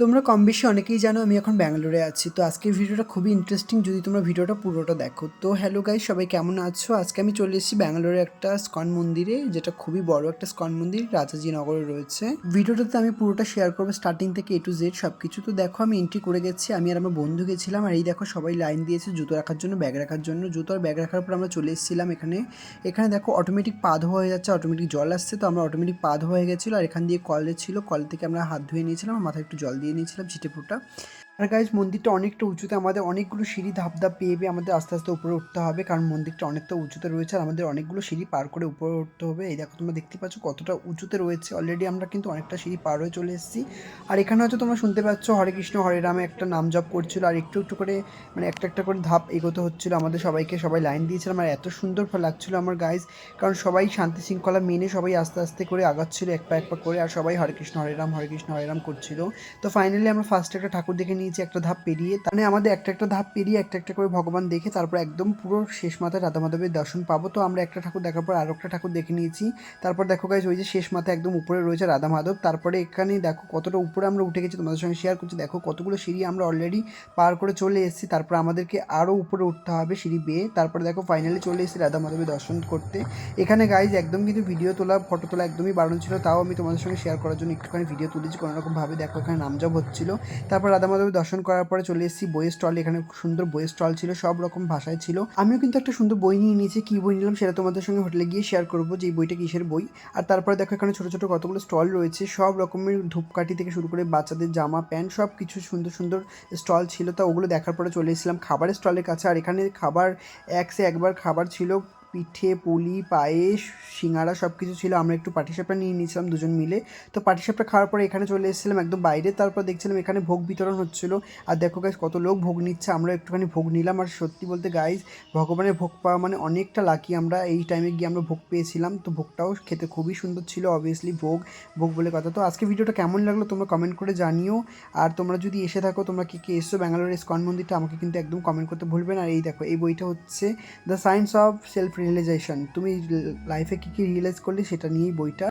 তোমরা কম বেশি অনেকেই জানো আমি এখন ব্যাঙ্গালোরে আছি। তো আজকের ভিডিওটা খুবই ইন্টারেস্টিং যদি তোমরা ভিডিওটা পুরোটা দেখো। তো হ্যালো গাইস, সবাই কেমন আছো? আজকে আমি চলে এসেছি ব্যাঙ্গালোরে একটা স্কন মন্দিরে, যেটা খুবই বড় একটা স্কন মন্দির রাজাজিনগরে রয়েছে। ভিডিওটাতে আমি পুরোটা শেয়ার করবো স্টার্টিং থেকে A to Z সব কিছু। তো দেখো আমি এন্ট্রি করে গেছি, আমি আর আমার বন্ধু গেছিলাম। আর এই দেখো সবাই লাইন দিয়েছে জুতো রাখার জন্য, ব্যাগ রাখার জন্য। জুতো আর ব্যাগ রাখার পর আমরা চলে এসেছিলাম এখানে। এখানে দেখো অটোমেটিক পা ধোয়া হয়ে যাচ্ছে, অটোমেটিক জল আসছে। তো আমরা অটোমেটিক পা ধোয়া হয়ে গেছিলো। আর এখান দিয়ে কল ছিল, কল থেকে আমরা হাত ধুয়ে নিয়েছিলাম, আর মাথায় একটু জল দিয়ে নিয়েছিলাম ছিটে ফোঁটা। আর গাইজ মন্দিরটা অনেকটা উঁচুতে, আমাদের অনেকগুলো সিঁড়ি ধাপ ধাপ পেয়ে পেয়ে আমাদের আস্তে আস্তে উপরে উঠতে হবে, কারণ মন্দিরটা অনেকটা উঁচুতে রয়েছে। আর আমাদের অনেকগুলো সিঁড়ি পার করে উপরে উঠতে হবে। এই দেখো তোমরা দেখতে পাচ্ছ কতটা উঁচুতে রয়েছে। অলরেডি আমরা কিন্তু অনেকটা সিঁড়ি পার হয়ে চলে এসেছি। আর এখানে হয়তো তোমরা শুনতে পাচ্ছ হরে কৃষ্ণ হরে রামে একটা নাম জপ করছিল, আর একটু একটু করে মানে একটা একটা করে ধাপ এগোতে হচ্ছিলো আমাদের সবাইকে। সবাই লাইন দিয়েছিলাম, আর এত সুন্দর লাগছিলো আমার গাইজ, কারণ সবাই শান্তি শৃঙ্খলা মেনে সবাই আস্তে আস্তে করে আগাচ্ছিল এক পা করে। আর সবাই হরে কৃষ্ণ হরে রাম করছিল। তো ফাইনালি আমরা ফার্স্টে একটা ঠাকুর দেখে নিয়েছি একটা ধাপ পেরিয়ে। মানে আমাদের একটা একটা ধাপ পেরিয়ে একটা একটা করে ভগবান দেখে তারপর একদম পুরো শেষ মাথায় রাধা মাধবের দর্শন পাবো। তো আমরা একটা ঠাকুর দেখার পর আরও একটা ঠাকুর দেখে নিয়েছি। তারপর দেখো গাইজ ওই যে শেষ মাথায় একদম উপরে রয়েছে রাধা মাধব। তারপরে এখানে দেখো কতটা উপরে আমরা উঠে গেছি, তোমাদের সঙ্গে শেয়ার করছি। দেখো কতগুলো সিঁড়ি আমরা অলরেডি পার করে চলে এসেছি। তারপর আমাদেরকে আরও উপরে উঠতে হবে সিঁড়ি বেয়ে। তারপরে দেখো ফাইনালি চলে এসেছি রাধা মাধবের দর্শন করতে। এখানে গাইজ একদম কিন্তু ভিডিও তোলা ফটো তোলা একদমই বারণ ছিল, তাও আমি তোমাদের সঙ্গে শেয়ার করার জন্য একটুখানি ভিডিও তুলেছি কোনোরকমভাবে। দেখো এখানে নামজপ হচ্ছিল। তারপর রাধা মাধবের দর্শন করার পরে চলে এসেছি বইয়ের স্টল। এখানে খুব সুন্দর বইয়ের স্টল ছিল, সব রকম ভাষায় ছিল। আমিও কিন্তু একটা সুন্দর বই নিয়ে নিয়েছি। কী বই নিলাম সেটা তোমাদের সঙ্গে হোটেলে গিয়ে শেয়ার করবো যে এই বইটা কিসের বই। আর তারপরে দেখো এখানে ছোটো ছোটো কতগুলো স্টল রয়েছে, সব রকমের ধূপকাঠি থেকে শুরু করে বাচ্চাদের জামা প্যান্ট সব কিছু সুন্দর সুন্দর স্টল ছিল। তো ওগুলো দেখার পরে চলে এসেছিলাম খাবারের স্টলের কাছে। আর এখানে খাবার একবার খাবার ছিল, পিঠে পুলি পায়েস সিঙ্গারা সব কিছু ছিল। আমরা একটু পাটিসাপটা নিয়ে নিয়েছিলাম দুজন মিলে। তো পাটিসাপটা খাওয়ার পরে এখানে চলে এসেছিলাম একদম বাইরে। তারপর দেখছিলাম এখানে ভোগ বিতরণ হচ্ছিলো। আর দেখো গাইজ কত লোক ভোগ নিচ্ছে, আমরা একটুখানি ভোগ নিলাম। আর সত্যি বলতে গাইজ ভগবানের ভোগ পাওয়া মানে অনেকটা লাকি। আমরা এই টাইমে গিয়ে আমরা ভোগ পেয়েছিলাম। তো ভোগটাও খেতে খুবই সুন্দর ছিল, অবভিয়াসলি ভোগ ভোগ বলে কথা। তো আজকে ভিডিওটা কেমন লাগলো তোমরা কমেন্ট করে জানিও। আর তোমরা যদি এসে থাকো, তোমরা কে এসছো ব্যাঙ্গালোরের ইসকন মন্দিরটা, আমাকে কিন্তু একদম কমেন্ট করতে ভুলবে না। আর এই দেখো এই বইটা হচ্ছে the science of self realization. তুমি লাইফে কী কী রিয়েলাইজ করলে সেটা নিয়েই বইটা।